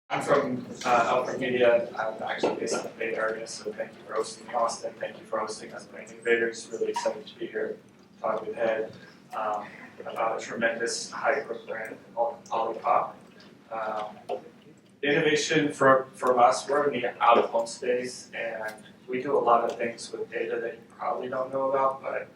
I'm from OUTFRONT Media. I'm actually based in the Bay Area, so thank you for hosting me, Austin. Thank you for hosting us at Innovators. Really excited to be here, talking with Ed about a tremendous high-growth brand called Olipop. Innovation from us, we're in the out-of-home space, and we do a lot of things with data that you probably don't know about, but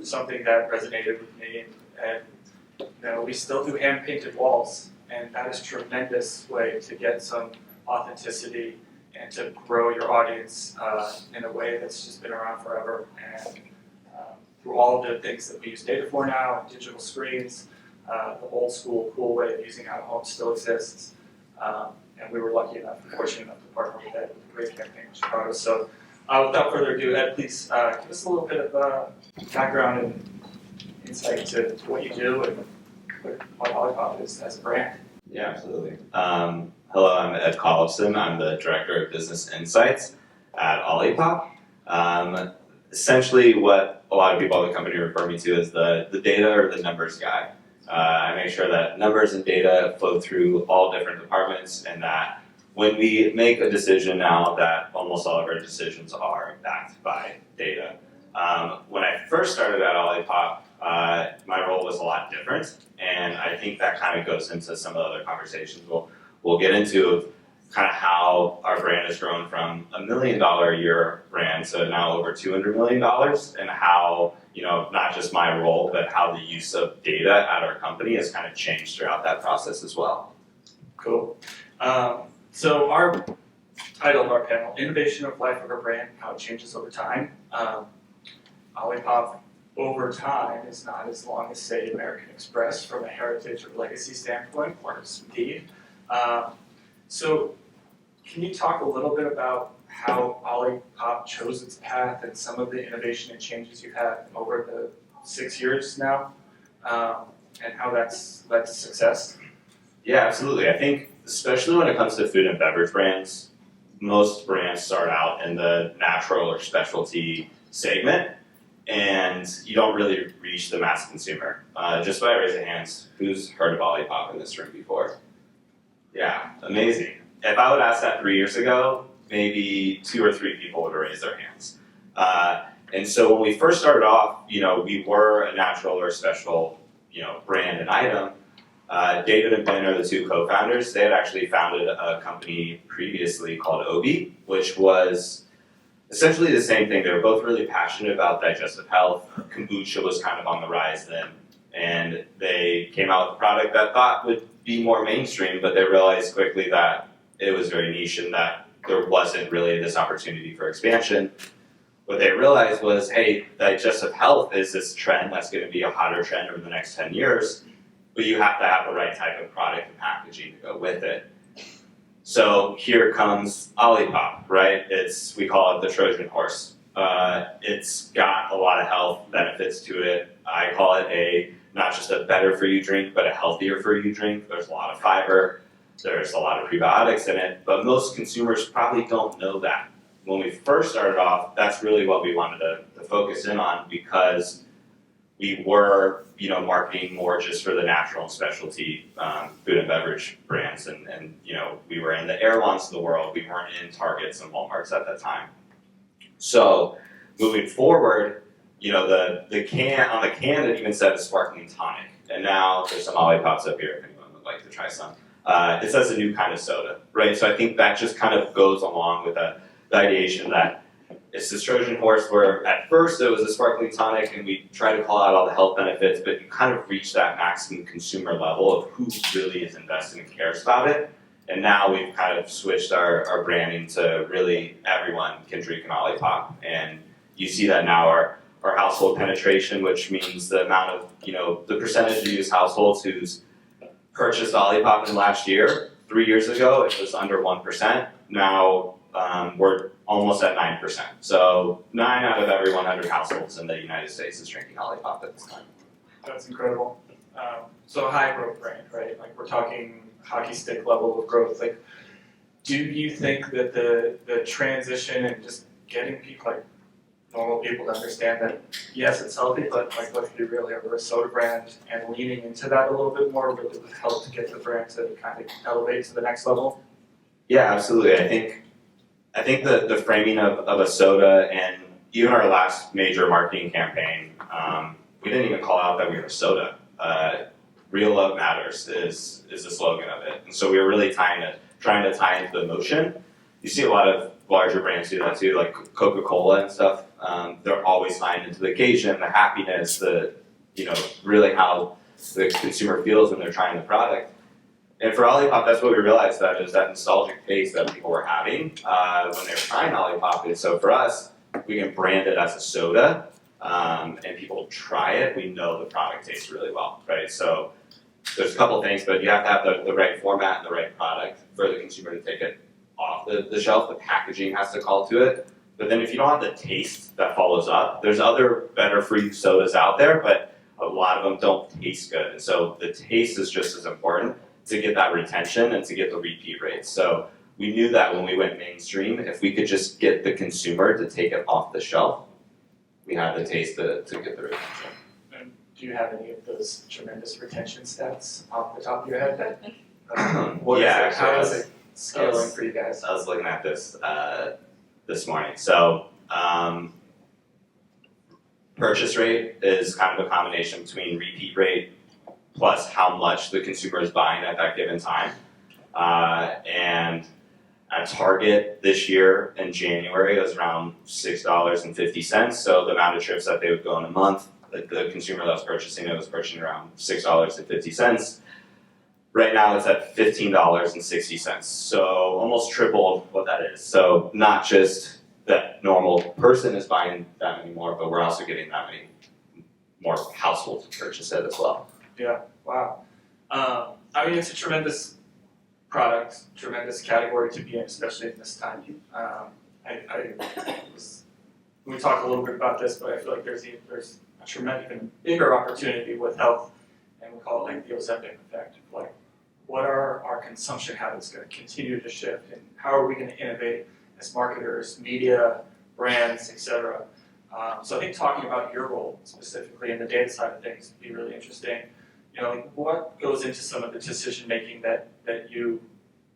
something that resonated with me, and we still do hand-painted walls, and that is a tremendous way to get some authenticity and to grow your audience in a way that's just been around forever. And through all of the things that we use data for now, and digital screens, the old school cool way of using out-of-home still exists. And we were lucky enough, fortunate enough to partner with Ed with a great campaign in Chicago. So without further ado, Ed, please give us a little bit of background and insight to what you do and what Olipop is as a brand. Yeah, absolutely. Hello, I'm Ed Kolovson. I'm the Director of Business Insights at Olipop. Essentially, what a lot of people at the company refer me to as the data or the numbers guy. I make sure that numbers and data flow through all different departments, and that when we make a decision now, that almost all of our decisions are backed by data. When I first started at Olipop, my role was a lot different, and I think that kind of goes into some of the other conversations we'll get into of kind of how our brand has grown from $1 million a year brand to now over $200 million, and how, not just my role, but how the use of data at our company has kind of changed throughout that process as well. Cool. So our title of our panel, Innovation of Life of a Brand, How It Changes Over Time. Olipop over time is not as long as, say, American Express from a heritage or legacy standpoint, or indeed. So can you talk a little bit about how Olipop chose its path and some of the innovation and changes you've had over the 6 years now, and how that's led to success? Yeah, absolutely. I think especially when it comes to food and beverage brands, most brands start out in the natural or specialty segment, and you don't really reach the mass consumer. Just by raising hands, who's heard of Olipop in this room before? Yeah, amazing. If I would ask that 3 years ago, maybe 2 or 3 people would have raised their hands. And so when we first started off, we were a natural or special, brand and item. David and Ben are the 2 co-founders. They had actually founded a company previously called Obi, which was essentially the same thing. They were both really passionate about digestive health. Kombucha was kind of on the rise then. And they came out with a product that thought would be more mainstream, but they realized quickly that it was very niche and that there wasn't really this opportunity for expansion. What they realized was, hey, digestive health is this trend that's going to be a hotter trend over the next 10 years, but you have to have the right type of product and packaging to go with it. So here comes Olipop, right? We call it the Trojan horse. It's got a lot of health benefits to it. I call it not just a better for you drink, but a healthier for you drink. There's a lot of fiber, there's a lot of prebiotics in it, but most consumers probably don't know that. When we first started off, that's really what we wanted to focus in on, because we were, marketing more just for the natural and specialty food and beverage brands, and we were in the Erewhons of the world. We weren't in Targets and Walmarts at that time. So moving forward, the can on the can it even said a sparkling tonic, and now there's some Olipops up here if anyone would like to try some. It says a new kind of soda, right? So I think that just kind of goes along with the ideation that it's this Trojan horse where at first it was a sparkling tonic and we try to call out all the health benefits, but you kind of reach that maximum consumer level of who really is invested and cares about it. And now we've kind of switched our branding to really everyone can drink an Olipop. And you see that now our household penetration, which means the amount of, the percentage of US households who's purchased Olipop in the last year. 3 years ago, it was under 1%. Now we're almost at 9%. So 9 out of every 100 households in the United States is drinking Olipop at this time. That's incredible. So a high growth brand, right? Like we're talking hockey stick level of growth. Like, do you think that the transition and just getting people, like normal people to understand that, yes, it's healthy, but like, let's be real here, we're a soda brand, and leaning into that a little bit more really would help to get the brand to kind of elevate to the next level. Yeah, absolutely. I think the framing of a soda and even our last major marketing campaign, we didn't even call out that we were a soda. Real love matters is the slogan of it. And so we were really trying to tie into the emotion. You see a lot of larger brands do that too, like Coca-Cola and stuff. They're always tying into the occasion, the happiness, really how the consumer feels when they're trying the product. And for Olipop, that's what we realized, that is that nostalgic taste that people were having when they were trying Olipop. And so for us, we can brand it as a soda, and people try it. We know the product tastes really well, right? So there's a couple things, but you have to have the right format and the right product for the consumer to take it off the shelf. The packaging has to call to it. But then if you don't have the taste that follows up, there's other better for you sodas out there, but a lot of them don't taste good. And so the taste is just as important to get that retention and to get the repeat rates. So we knew that when we went mainstream, if we could just get the consumer to take it off the shelf, we had the taste to get the retention. And do you have any of those tremendous retention stats off the top of your head? How is it scaling for you guys? I was looking at this this morning. So purchase rate is kind of a combination between repeat rate plus how much the consumer is buying at that given time. And at Target this year in January, it was around $6.50. So the amount of trips that they would go in a month, the consumer that was purchasing it was purchasing around $6.50. Right now it's at $15.60. So almost tripled what that is. So not just that normal person is buying that many more, but we're also getting that many more households to purchase it as well. Yeah, wow. I mean, it's a tremendous product, tremendous category to be in, especially in this time. We talked a little bit about this, but I feel like there's a tremendous, even bigger opportunity with health, and we call it like the Ozempic effect. Like, what are our consumption habits going to continue to shift, and how are we going to innovate as marketers, media, brands, etc. So I think talking about your role specifically in the data side of things would be really interesting. You know, like what goes into some of the decision making that you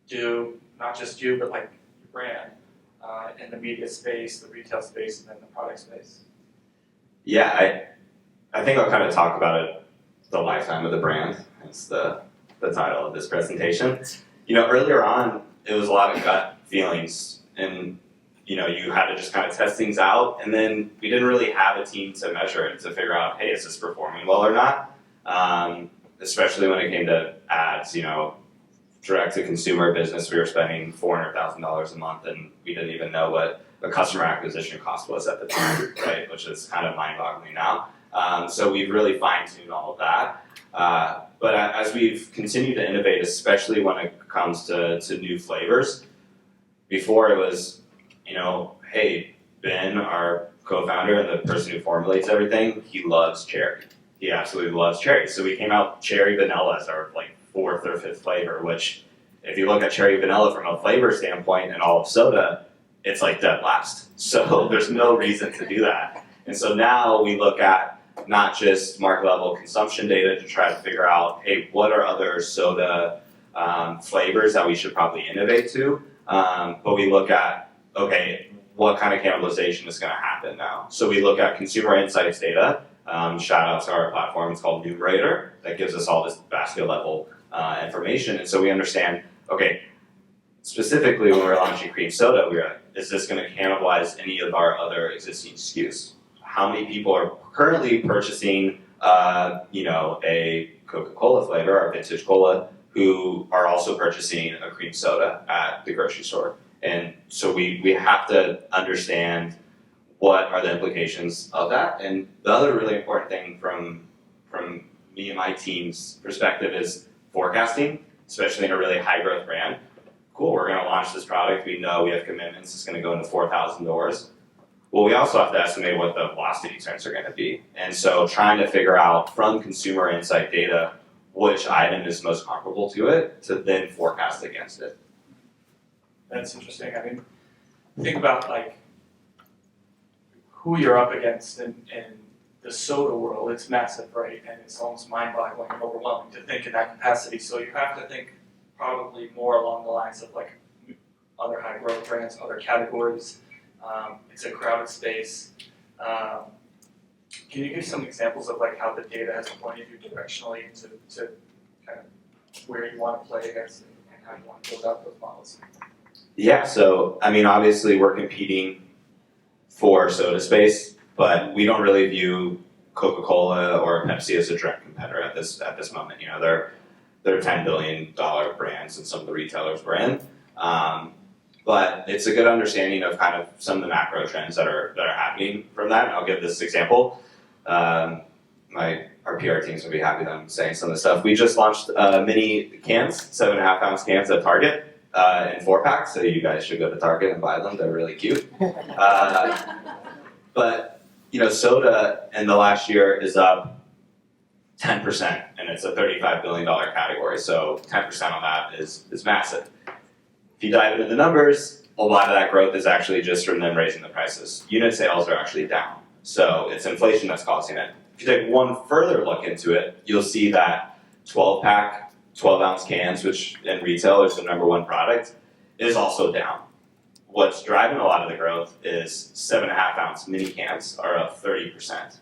do, not just you, but like your brand in the media space, the retail space, and then the product space? Yeah, I think I'll kind of talk about it, the lifetime of the brand. It's the title of this presentation. You know, earlier on, it was a lot of gut feelings, and you had to just kind of test things out, and then we didn't really have a team to measure it, to figure out, hey, is this performing well or not? Especially when it came to ads, direct to consumer business, we were spending $400,000 a month, and we didn't even know what a customer acquisition cost was at the time, right? Which is kind of mind-boggling now. So we've really fine-tuned all of that. But as we've continued to innovate, especially when it comes to new flavors, before it was, hey, Ben, our co-founder and the person who formulates everything, he loves cherry. He absolutely loves cherry. So we came out cherry vanilla as our fourth or fifth flavor, which if you look at cherry vanilla from a flavor standpoint and all of soda, it's like dead last. So there's no reason to do that. And so now we look at not just market level consumption data to try to figure out, hey, what are other soda flavors that we should probably innovate to? But we look at, okay, what kind of cannibalization is going to happen now? So we look at consumer insights data. Shout out to our platform, it's called Numerator, that gives us all this basket level information. And so we understand, okay, specifically when we're launching cream soda, we're like, is this going to cannibalize any of our other existing SKUs? How many people are currently purchasing, a Coca-Cola flavor, our vintage cola, who are also purchasing a cream soda at the grocery store? And so we have to understand what are the implications of that. And the other really important thing from me and my team's perspective is forecasting, especially in a really high growth brand. Cool, we're going to launch this product. We know we have commitments. It's going to go into 4,000 doors. Well, we also have to estimate what the velocity turns are going to be. And so trying to figure out from consumer insight data which item is most comparable to it to then forecast against it. That's interesting. I mean, think about who you're up against in the soda world, it's massive, right? And it's almost mind-boggling and overwhelming to think in that capacity. So you have to think probably more along the lines of like other high growth brands, other categories. It's a crowded space. Can you give some examples of like how the data has pointed you directionally to kind of where you want to play against and how you want to build out those models? Yeah, so I mean, obviously we're competing for soda space, but we don't really view Coca-Cola or Pepsi as a direct competitor at this moment. You know, they're $10 billion brands, and some of the retailers we're in. But it's a good understanding of kind of some of the macro trends that are happening from that. And I'll give this example. Our PR teams will be happy that I'm saying some of the stuff. We just launched mini cans, 7.5 ounce cans at Target in 4-packs. So you guys should go to Target and buy them. They're really cute. But you know, soda in the last year is up 10%, and it's a $35 billion category. So 10% on that is massive. If you dive into the numbers, a lot of that growth is actually just from them raising the prices. Unit sales are actually down. So it's inflation that's causing it. If you take one further look into it, you'll see that 12-pack, 12-ounce cans, which in retail is the #1 product, is also down. What's driving a lot of the growth is 7.5-ounce mini cans are up 30%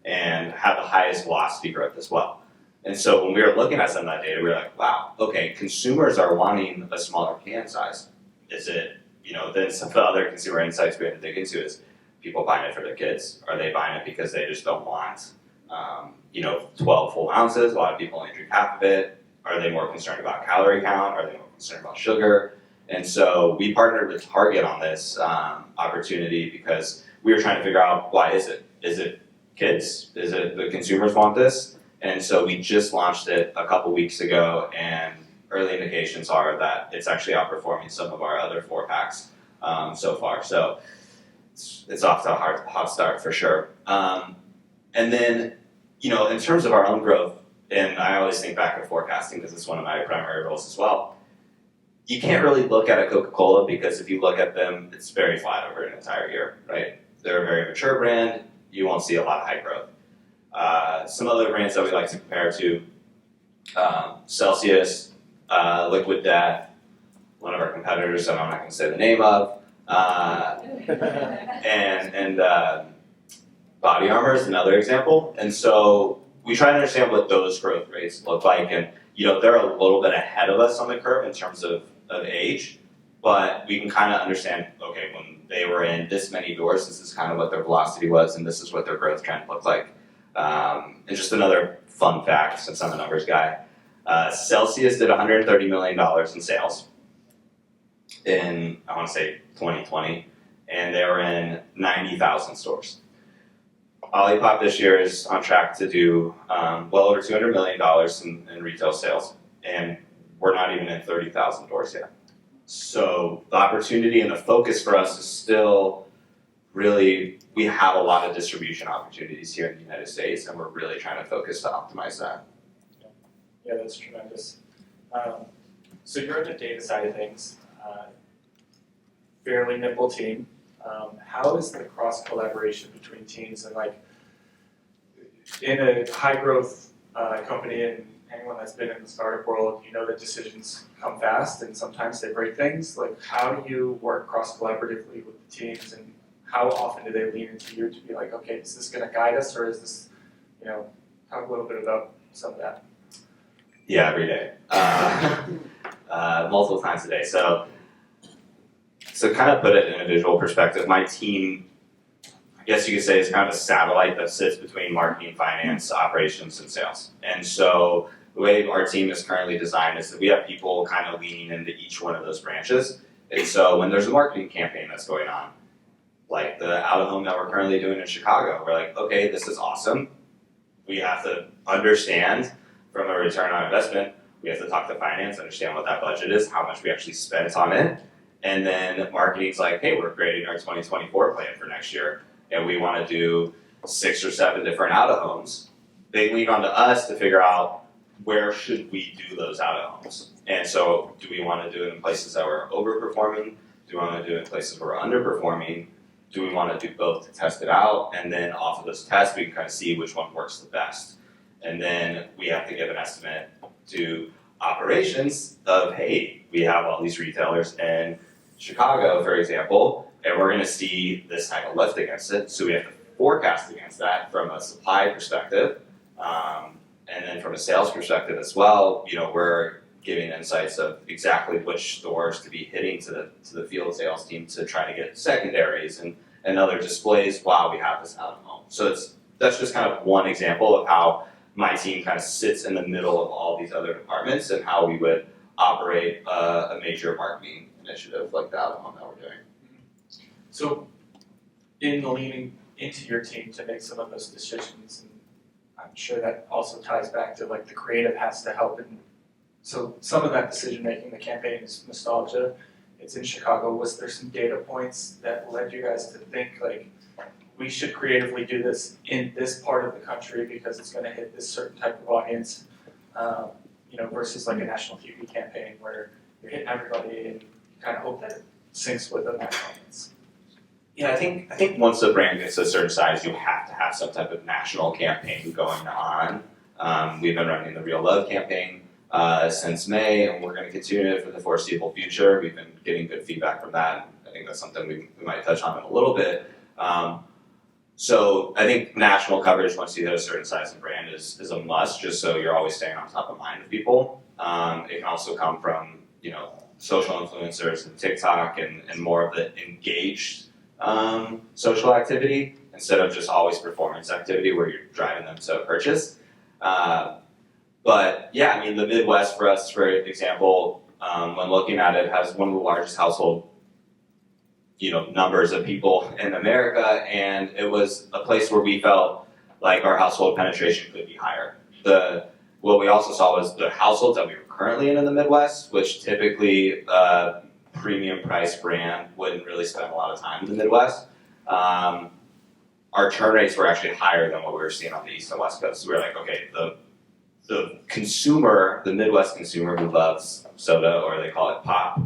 and have the highest velocity growth as well. And so when we were looking at some of that data, we were like, wow, okay, consumers are wanting a smaller can size. Is it, you know, then some of the other consumer insights we had to dig into is people buying it for their kids? Are they buying it because they just don't want, 12 full ounces? A lot of people only drink half of it. Are they more concerned about calorie count? Are they more concerned about sugar? And so we partnered with Target on this opportunity because we were trying to figure out, why is it? Is it kids? Is it the consumers want this? And so we just launched it a couple weeks ago, and early indications are that it's actually outperforming some of our other 4-packs so far. So it's off to a hot start for sure. And then, you know, in terms of our own growth, and I always think back to forecasting because it's one of my primary roles as well. You can't really look at a Coca-Cola because if you look at them, it's very flat over an entire year, right? They're a very mature brand. You won't see a lot of high growth. Some other brands that we like to compare to, Celsius, Liquid Death, one of our competitors that I'm not going to say the name of, and Body Armor is another example. And so we try to understand what those growth rates look like, and you know, they're a little bit ahead of us on the curve in terms of age, but we can kind of understand, okay, when they were in this many doors, this is kind of what their velocity was, and this is what their growth trend looked like. And just another fun fact, since I'm a numbers guy, Celsius did $130 million in sales in, I want to say, 2020, and they were in 90,000 stores. Olipop this year is on track to do well over $200 million in retail sales, and we're not even in 30,000 doors yet. So the opportunity and the focus for us is still really, we have a lot of distribution opportunities here in the United States, and we're really trying to focus to optimize that. Yeah, that's tremendous. So you're in the data side of things, fairly nimble team. How is the cross collaboration between teams, and like in a high growth company, and anyone that's been in the startup world, you know that decisions come fast and sometimes they break things. Like, how do you work cross collaboratively with the teams, and how often do they lean into you to be like, okay, is this going to guide us, or is this, you know, talk a little bit about some of that. Yeah, every day, multiple times a day. So kind of put it in a visual perspective, my team, I guess you could say, is kind of a satellite that sits between marketing, finance, operations, and sales. And so the way our team is currently designed is that we have people kind of leaning into each one of those branches. And so when there's a marketing campaign that's going on, like the out-of-home that we're currently doing in Chicago, we're like, okay, this is awesome. We have to understand from a return on investment, we have to talk to finance, understand what that budget is, how much we actually spent on it. And then marketing's like, hey, we're creating our 2024 plan for next year, and we want to do 6 or 7 different out-of-homes. They lean onto us to figure out where should we do those out-of-homes. And so do we want to do it in places that we're overperforming? Do we want to do it in places where we're underperforming? do we want to do both to test it out? And then off of those tests, we can kind of see which one works the best. And then we have to give an estimate to operations of, hey, we have all these retailers in Chicago, for example, and we're going to see this type of lift against it. So we have to forecast against that from a supply perspective. And then from a sales perspective as well, we're giving insights of exactly which stores to be hitting to the field sales team to try to get secondaries and other displays while we have this out of home. So that's just kind of one example of how my team kind of sits in the middle of all these other departments and how we would operate a major marketing initiative like the out of home that we're doing. So in the leaning into your team to make some of those decisions, and I'm sure that also ties back to like the creative has to help. And so some of that decision making, the campaign is nostalgia. It's in Chicago. Was there some data points that led you guys to think like we should creatively do this in this part of the country because it's going to hit this certain type of audience, versus like a national TV campaign where you're hitting everybody and you kind of hope that it syncs with a national audience? Yeah, I think once the brand gets to a certain size, you have to have some type of national campaign going on. We've been running the Real Love campaign since May, and we're going to continue it for the foreseeable future. We've been getting good feedback from that. I think that's something we might touch on in a little bit. So I think national coverage, once you hit a certain size of brand, is a must, just so you're always staying on top of mind of people. It can also come from social influencers and TikTok and more of the engaged social activity instead of just always performance activity where you're driving them to purchase. But yeah, I mean, the Midwest for us, for example, when looking at it, has one of the largest household numbers of people in America, and it was a place where we felt like our household penetration could be higher. What we also saw was the households that we were currently in the Midwest, which typically premium price brand wouldn't really spend a lot of time in the Midwest. Our turn rates were actually higher than what we were seeing on the East and West Coast. So we were like, okay, the consumer, the Midwest consumer who loves soda, or they call it pop,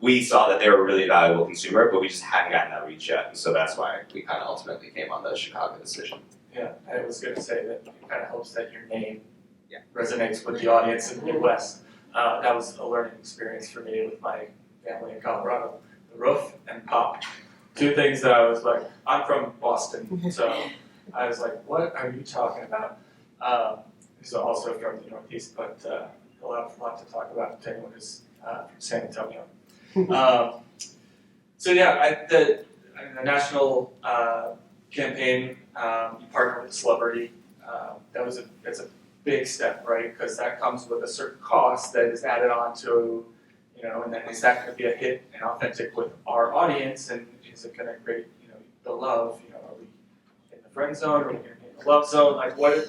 we saw that they were a really valuable consumer, but we just hadn't gotten that reach yet. And so that's why we kind of ultimately came on the Chicago decision. Yeah, I was going to say that it kind of helps that your name resonates with the audience in the Midwest. That was a learning experience for me with my family in Colorado. The roof and pop. Two things that I was like, I'm from Boston, so I was like, what are you talking about? He's also from the Northeast, but he'll have a lot to talk about to anyone who's from San Antonio. So yeah, the national campaign, you partner with a celebrity. It's a big step, right? Because that comes with a certain cost that is added on to, and then is that going to be a hit and authentic with our audience? And is it going to create, the love? Are we in the friend zone? Are we going to be in the love zone? Like, where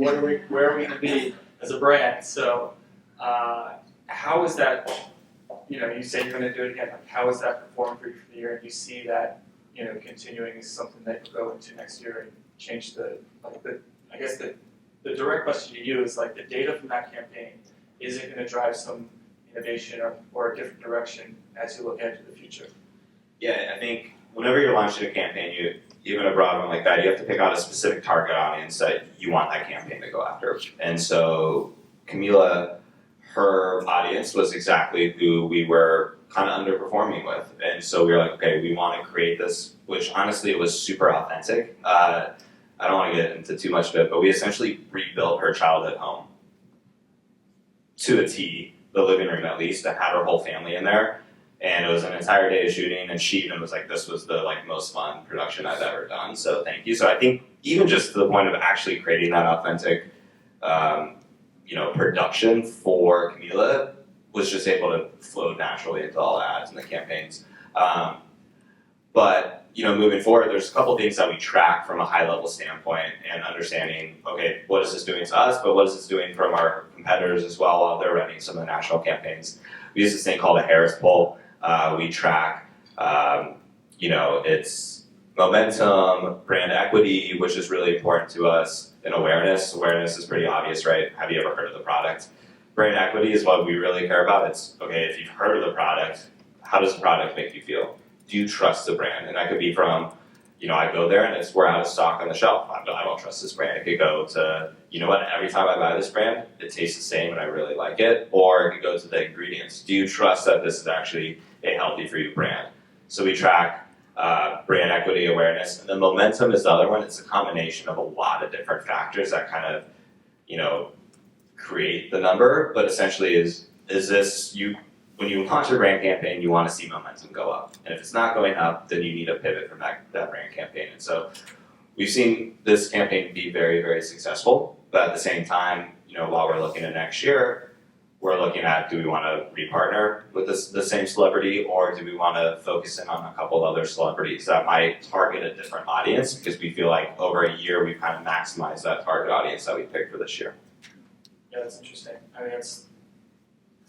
are we going to be as a brand? So, how is that? You say you're going to do it again. Like, how is that performing for you for the year? And you see that, continuing is something that you go into next year and change I guess the direct question to you is like the data from that campaign, is it going to drive some innovation or a different direction as you look ahead to the future? Yeah, I think whenever you're launching a campaign, even a broad one like that, you have to pick out a specific target audience that you want that campaign to go after. And so Camila, her audience was exactly who we were kind of underperforming with. And so we were like, okay, we want to create this, which honestly it was super authentic. I don't want to get into too much of it, but we essentially rebuilt her childhood home to a T, the living room at least, and had her whole family in there. And it was an entire day of shooting, and she even was like, this was the most fun production I've ever done, so thank you. So I think even just to the point of actually creating that authentic production for Camila was just able to flow naturally into all the ads and the campaigns. But moving forward, there's a couple things that we track from a high-level standpoint and understanding, okay, what is this doing to us, but what is this doing from our competitors as well while they're running some of the national campaigns. We use this thing called a Harris Poll. We track, it's momentum, brand equity, which is really important to us, and awareness. Awareness is pretty obvious, right? Have you ever heard of the product? Brand equity is what we really care about. It's, okay, if you've heard of the product, how does the product make you feel? do you trust the brand? And that could be from, I go there and we're out of stock on the shelf. I don't trust this brand. It could go to, every time I buy this brand, it tastes the same and I really like it. Or it could go to the ingredients. Do you trust that this is actually a healthy for you brand? So we track brand equity, awareness, and the momentum is the other one. It's a combination of a lot of different factors that kind of, create the number. But essentially is this when you launch a brand campaign, you want to see momentum go up. And if it's not going up, then you need to pivot from that brand campaign. And so we've seen this campaign be very, very successful. But at the same time, while we're looking at next year, we're looking at, do we want to repartner with the same celebrity, or do we want to focus in on a couple other celebrities that might target a different audience, because we feel like over a year we've kind of maximized that target audience that we picked for this year. Yeah, that's interesting. I mean, it's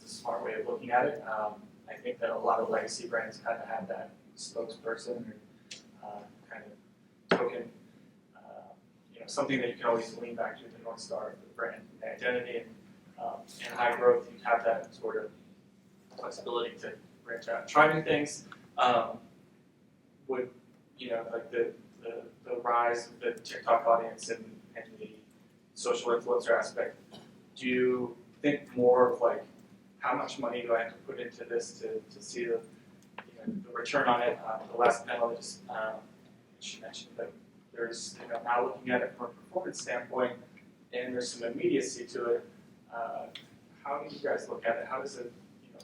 a smart way of looking at it. I think that a lot of legacy brands kind of have that spokesperson or kind of token, something that you can always lean back to, the North Star of the brand identity. And high growth, you have that sort of flexibility to branch out and try new things. Would, like the rise of the TikTok audience and the social influencer aspect, do you think more of like, how much money do I have to put into this to see the return on it? The last panelist, she mentioned that there's, now looking at it from a performance standpoint, and there's some immediacy to it. How do you guys look at it? How does it,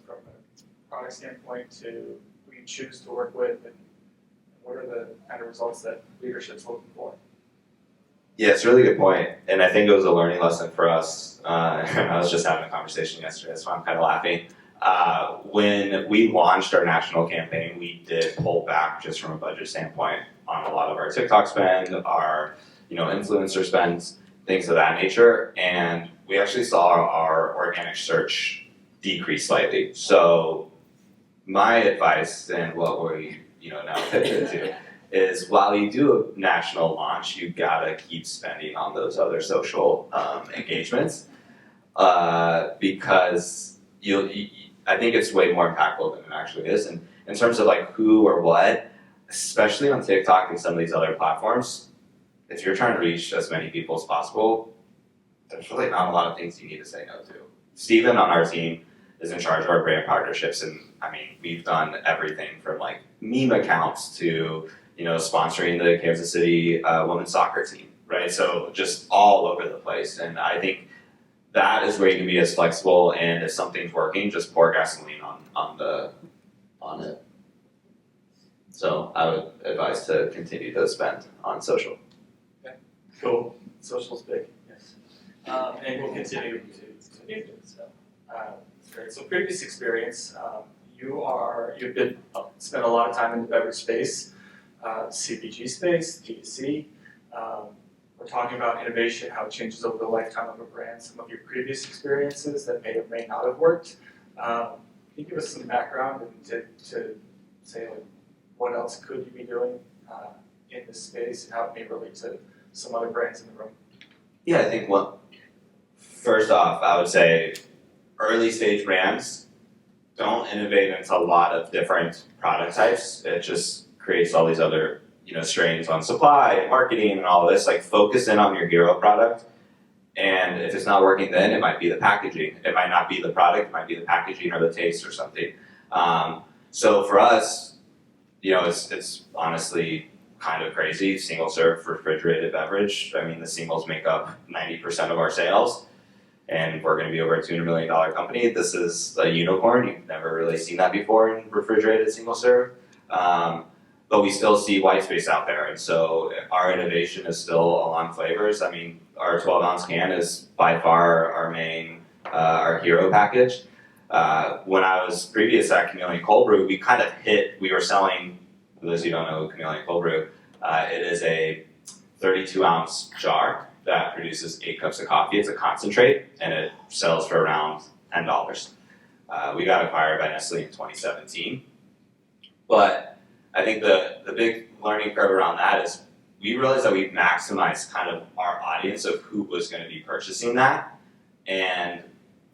from a product standpoint, to who you choose to work with, and what are the kind of results that leadership's looking for? Yeah, it's a really good point, and I think it was a learning lesson for us. I was just having a conversation yesterday, so I'm kind of laughing. When we launched our national campaign, we did pull back just from a budget standpoint on a lot of our TikTok spend, our influencer spends, things of that nature, and we actually saw our organic search decrease slightly. So my advice, and what we now pivoted to, is while you do a national launch, you gotta keep spending on those other social engagements, because I think it's way more impactful than it actually is. And in terms of like who or what, especially on TikTok and some of these other platforms, if you're trying to reach as many people as possible, there's really not a lot of things you need to say no to. Steven on our team is in charge of our brand partnerships, and I mean, we've done everything from like meme accounts to sponsoring the Kansas City women's soccer team, right? So just all over the place. And I think that is where you can be as flexible, and if something's working, just pour gasoline on it. So I would advise to continue to spend on social. Okay, cool. Social's big, yes. And we'll continue to do it. So, great. So previous experience, you've spent a lot of time in the beverage space, CPG space, D2C. We're talking about innovation, how it changes over the lifetime of a brand, some of your previous experiences that may or may not have worked. Can you give us some background and to say like, what else could you be doing in this space, and how it may relate to some other brands in the room? Yeah, I think first off, I would say early stage brands don't innovate into a lot of different product types. It just creates all these other strains on supply and marketing and all of this. Like, focus in on your hero product, and if it's not working, then it might be the packaging. It might not be the product. It might be the packaging or the taste or something. So for us, it's honestly kind of crazy. Single serve refrigerated beverage. I mean, the singles make up 90% of our sales, and we're going to be over a $200 million company. This is a unicorn. You've never really seen that before in refrigerated single serve. But we still see white space out there, and so our innovation is still along flavors. I mean, our 12-ounce can is by far our main, our hero package. When I was previous at Chameleon Cold Brew, we were selling, for those who don't know Chameleon Cold Brew, it is a 32-ounce jar that produces 8 cups of coffee. It's a concentrate, and it sells for around $10. We got acquired by Nestle in 2017. But I think the big learning curve around that is we realized that we maximized kind of our audience of who was going to be purchasing that, and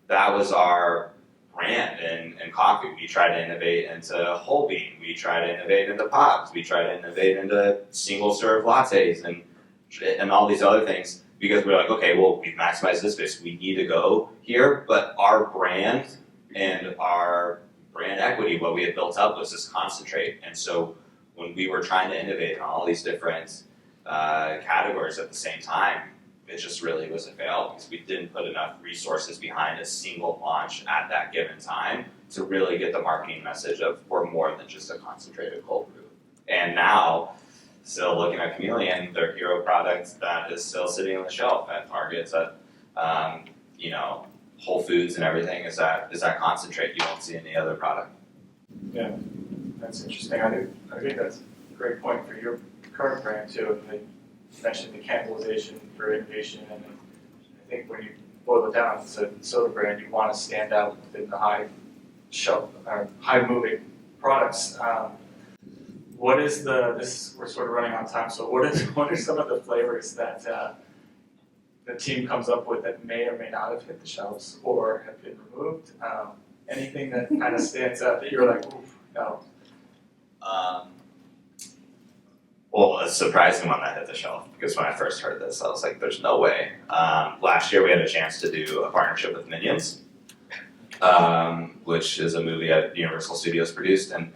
that was our brand in coffee. We try to innovate into whole bean. We try to innovate into pods. We try to innovate into single serve lattes and all these other things because we're like, okay, well, we've maximized this space. We need to go here, but our brand and our brand equity, what we had built up was this concentrate. And so when we were trying to innovate in all these different categories at the same time, it just really was a fail because we didn't put enough resources behind a single launch at that given time to really get the marketing message of we're more than just a concentrated cold brew. And now, still looking at Chameleon, their hero product that is still sitting on the shelf at Targets, at Whole Foods and everything is that concentrate. You won't see any other product. Yeah, that's interesting. I think that's a great point for your current brand too. Like you mentioned the cannibalization for innovation, and I think when you boil it down, it's a soda brand. You want to stand out within the high shelf or high moving products. What is we're sort of running on time. So what are some of the flavors that the team comes up with that may or may not have hit the shelves or have been removed? Anything that kind of stands out that you're like, oof, no. Well, a surprising one that hit the shelf because when I first heard this, I was like, "There's no way." Last year, we had a chance to do a partnership with Minions, which is a movie that Universal Studios produced, and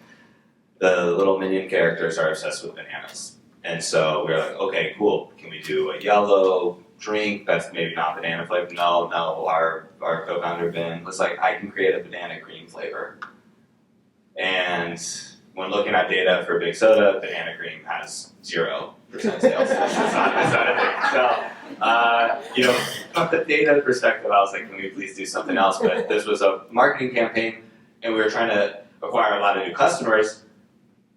the little Minion characters are obsessed with bananas. And so we were like, "Okay, cool. Can we do a yellow drink that's maybe not banana flavored?" No. Our co-founder Ben was like, "I can create a banana cream flavor," and when looking at data for Big Soda, banana cream has 0% sales. It's not a thing. So, from the data perspective, I was like, can we please do something else? But this was a marketing campaign, and we were trying to acquire a lot of new customers.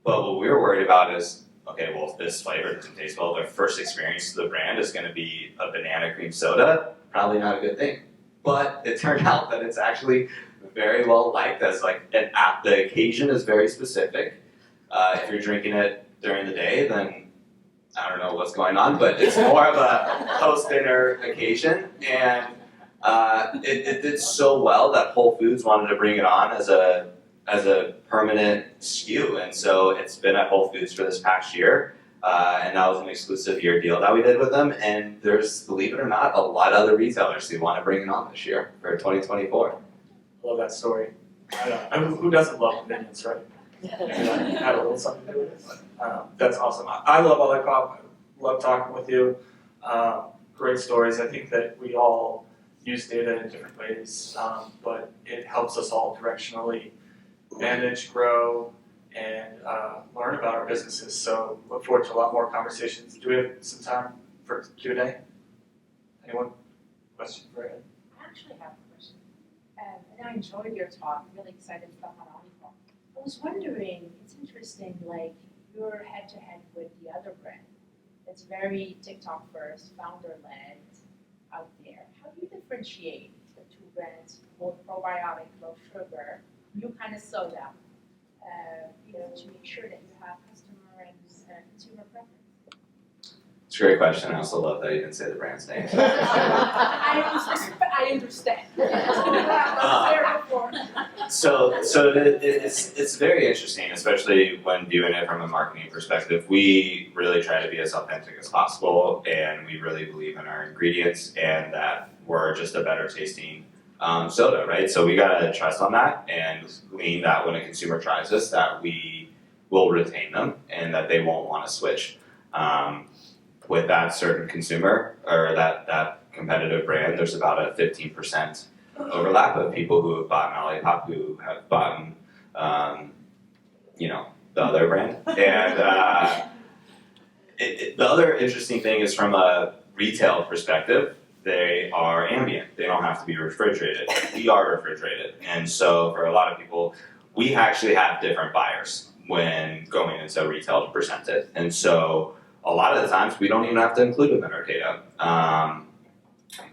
But what we were worried about is, okay, well, if this flavor doesn't taste well, their first experience to the brand is going to be a banana cream soda. Probably not a good thing. But it turned out that it's actually very well liked as like the occasion is very specific. If you're drinking it during the day, then I don't know what's going on, but it's more of a post-dinner occasion. And it did so well that Whole Foods wanted to bring it on as a permanent SKU. And so it's been at Whole Foods for this past year. And that was an exclusive year deal that we did with them. And there's, believe it or not, a lot of other retailers who want to bring it on this year for 2024. Love that story. I mean, who doesn't love Minions, right? Had a little something to do with it. But, that's awesome. I love Olipop. I love talking with you. Great stories. I think that we all use data in different ways, but it helps us all directionally manage, grow, and learn about our businesses. So look forward to a lot more conversations. Do we have some time for Q&A? Anyone? Question for Ed? I actually have a question. And I enjoyed your talk. I'm really excited stuff on Olipop. I was wondering, it's interesting, like you're head-to-head with the other brand. It's very TikTok first, founder-led out there. How do you differentiate the two brands, both probiotic, low sugar, new kind of soda, to make sure that you have customer and consumer preference? It's a great question. I also love that you didn't say the brand's name. I understand. So it's very interesting, especially when viewing it from a marketing perspective. We really try to be as authentic as possible, and we really believe in our ingredients and that we're just a better tasting soda, right? So we gotta trust on that and glean that when a consumer tries us, that we will retain them and that they won't want to switch. With that certain consumer or that competitive brand, there's about a 15% overlap of people who have bought Olipop who have bought, the other brand. And the other interesting thing is from a retail perspective, they are ambient. They don't have to be refrigerated. We are refrigerated. And so for a lot of people, we actually have different buyers when going into retail to present it. And so a lot of the times we don't even have to include them in our data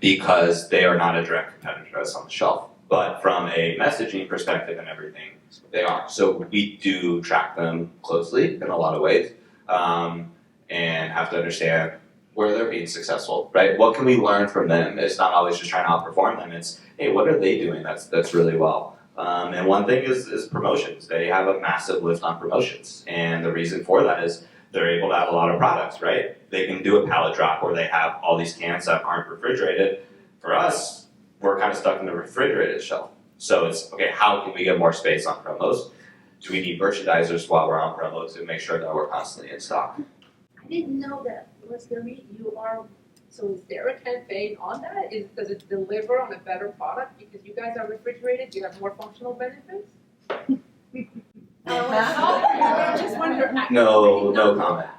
because they are not a direct competitor to us on the shelf. But from a messaging perspective and everything, they are. So we do track them closely in a lot of ways and have to understand where they're being successful, right? What can we learn from them? It's not always just trying to outperform them. It's, hey, what are they doing that's really well? And one thing is promotions. They have a massive lift on promotions. And the reason for that is they're able to have a lot of products, right? They can do a pallet drop where they have all these cans that aren't refrigerated. For us, we're kind of stuck in the refrigerated shelf. So it's, okay, how can we get more space on promos? Do we need merchandisers while we're on promo to make sure that we're constantly in stock? I didn't know that, you are, so is there a campaign on that? Does it deliver on a better product because you guys are refrigerated, do you have more functional benefits? I just wonder. No comment.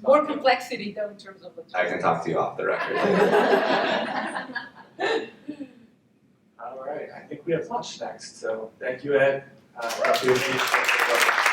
More complexity though in terms of logistics. I can talk to you off the record. All right, I think we have lunch next, so thank you, Ed. Thank you, Amy.